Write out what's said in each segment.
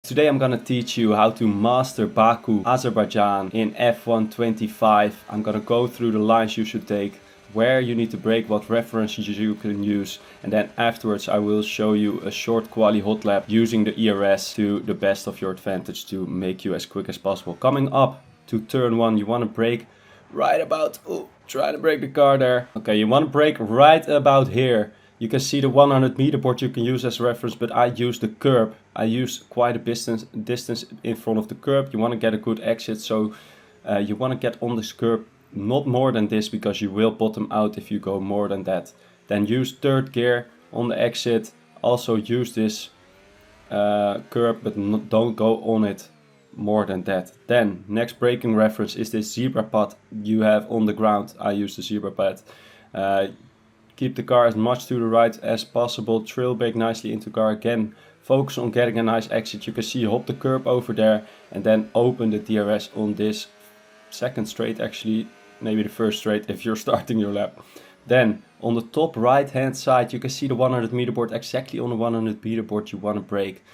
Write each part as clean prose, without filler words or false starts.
Today I'm gonna teach you how to master Baku, Azerbaijan in F125. I'm gonna go through the lines you should take, where you need to brake, what references you can use, and then afterwards I will show you a short quali hot lap using the ERS to the best of your advantage to make you as quick as possible. Coming up to turn 1, you wanna brake right about, try to brake the car there. Okay, you wanna brake right about here. You can see the 100 meter board you can use as a reference, but I use the curb. I use quite a distance in front of the curb. You want to get a good exit, so you want to get on this curb not more than this, because you will bottom out if you go more than that. Then use third gear on the exit. Also use this curb, but don't go on it more than that. Then next braking reference is this zebra pad you have on the ground. I use the zebra pad. Keep the car as much to the right as possible, trail brake nicely into the car. Again, focus on getting a nice exit. You can see hop the curb over there and then open the DRS on this second straight, actually maybe the first straight if you're starting your lap. Then on the top right hand side you can see the 100 meter board. Exactly on the 100 meter board you want to brake.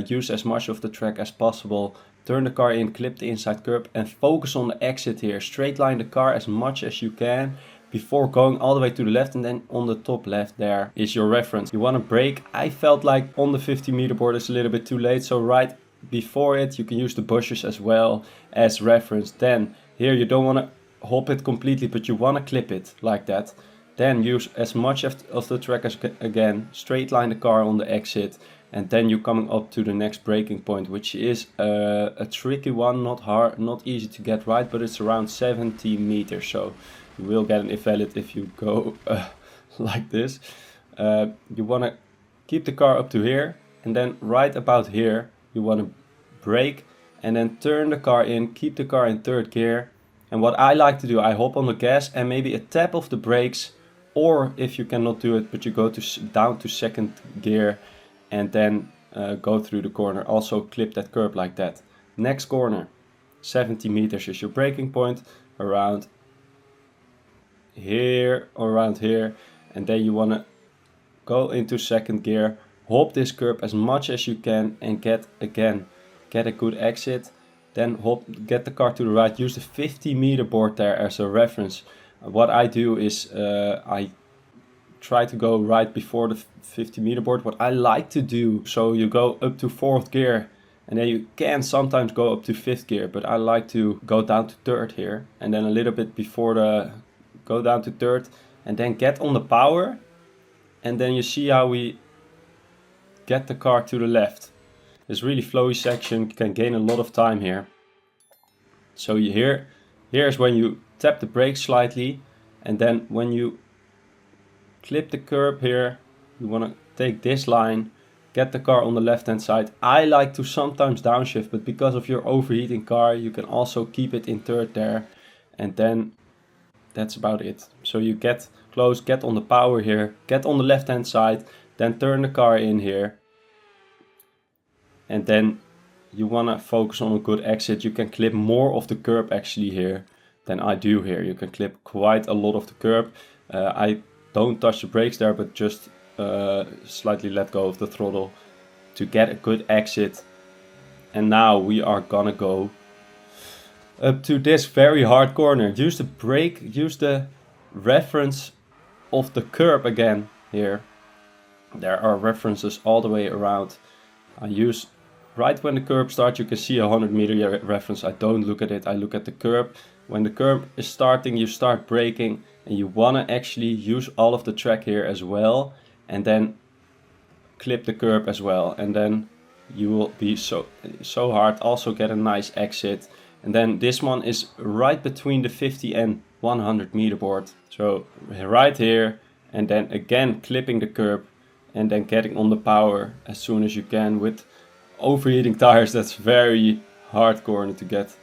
Use as much of the track as possible. Turn the car in, clip the inside curb and focus on the exit here. Straight line the car as much as you can before going all the way to the left, and then on the top left there is your reference. You want to brake. I felt like on the 50 meter board is a little bit too late, so right before it you can use the bushes as well as reference. Then here you don't want to hop it completely, but you want to clip it like that. Then use as much of the track as again, straight line the car on the exit, and then you're coming up to the next braking point, which is a tricky one, not hard, not easy to get right, but it's around 70 meters, so you will get an invalid if you go like this. You want to keep the car up to here, and then right about here you want to brake and then turn the car in, keep the car in third gear. And what I like to do, I hop on the gas and maybe a tap of the brakes, or if you cannot do it but you go down to second gear and then go through the corner. Also clip that curb like that. Next corner, 70 meters is your braking point, around here or around here, and then you want to go into second gear, hop this curb as much as you can and get a good exit. Then get the car to the right. Use the 50 meter board there as a reference. What I do is I try to go right before the 50 meter board. What I like to do, so you go up to fourth gear and then you can sometimes go up to fifth gear, but I like to go down to third here and then a little bit before the go down to third and then get on the power, and then you see how we get the car to the left. This really flowy section, you can gain a lot of time here. So here's when you tap the brake slightly, and then when you clip the curb here, you want to take this line, get the car on the left hand side. I like to sometimes downshift, but because of your overheating car you can also keep it in third there, and then that's about it. So you get close, get on the power here, get on the left hand side, then turn the car in here. And then you want to focus on a good exit. You can clip more of the curb actually here than I do here. You can clip quite a lot of the curb. I don't touch the brakes there, but just slightly let go of the throttle to get a good exit. And now we are gonna go up to this very hard corner. Use the brake, use the reference of the curb again here. There are references all the way around. I use right when the curb starts, you can see a 100 meter reference. I don't look at it, I look at the curb. When the curb is starting, you start braking, and you want to actually use all of the track here as well, and then clip the curb as well, and then you will be so hard, also get a nice exit. And then this one is right between the 50 and 100 meter board. So right here, and then again clipping the curb and then getting on the power as soon as you can. With overheating tires, that's very hard corner to get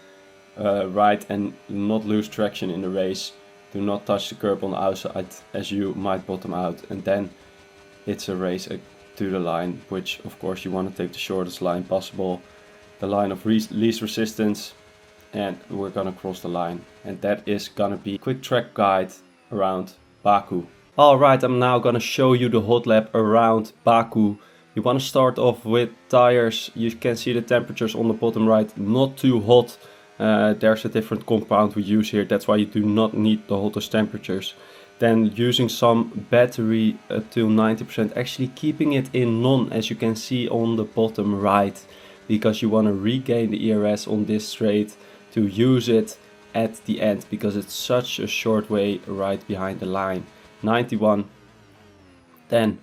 right and not lose traction in the race. Do not touch the curb on the outside as you might bottom out, and then it's a race to the line, which of course you want to take the shortest line possible, the line of least resistance. And we're gonna cross the line, and that is gonna be a quick track guide around Baku. Alright, I'm now gonna show you the hot lap around Baku You want to start off with tires. You can see the temperatures on the bottom right, not too hot. There's a different compound we use here, that's why you do not need the hottest temperatures. Then using some battery up till 90%, actually keeping it in none, as you can see on the bottom right, because you want to regain the ERS on this straight to use it at the end, because it's such a short way right behind the line. 91. Then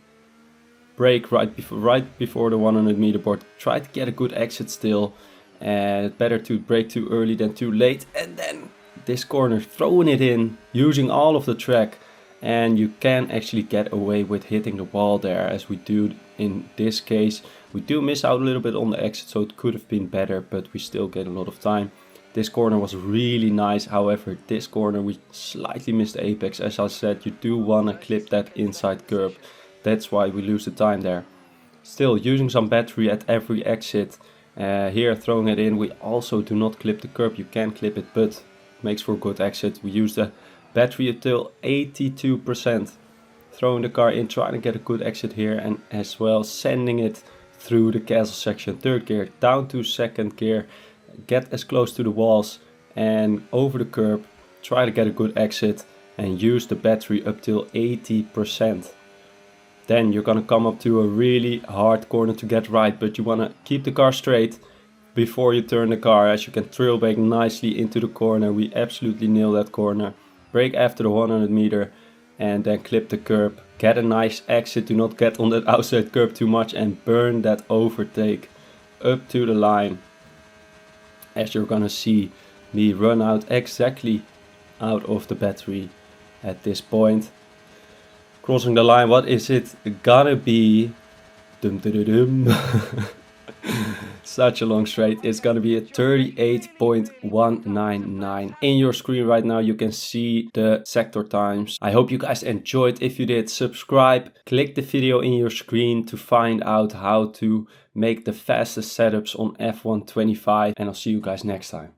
brake right before the 100 meter board. Try to get a good exit still. Better to brake too early than too late. And then this corner, throwing it in, using all of the track. And you can actually get away with hitting the wall there, as we do in this case. We do miss out a little bit on the exit, so it could have been better, but we still get a lot of time. This corner was really nice. However, this corner we slightly missed the apex. As I said, you do want to clip that inside curb. That's why we lose the time there. Still using some battery at every exit. Here throwing it in. We also do not clip the curb. You can clip it, but makes for a good exit. We use the battery until 82%. Throwing the car in, trying to get a good exit here, and as well sending it through the castle section. Third gear down to second gear. Get as close to the walls and over the curb. Try to get a good exit and use the battery up till 80%. Then you're gonna come up to a really hard corner to get right, but you wanna keep the car straight before you turn the car, as you can trail brake nicely into the corner. We absolutely nail that corner. Brake after the 100 meter and then clip the curb. Get a nice exit, do not get on that outside curb too much and burn that overtake up to the line. As you're gonna see me run out exactly out of the battery at this point. Crossing the line, what is it gonna be? Dum dum dum. Such a long straight. It's gonna be a 38.199. In your screen right now you can see the sector times. I hope you guys enjoyed. If you did, subscribe, click the video in your screen to find out how to make the fastest setups on F1 25, and I'll see you guys next time.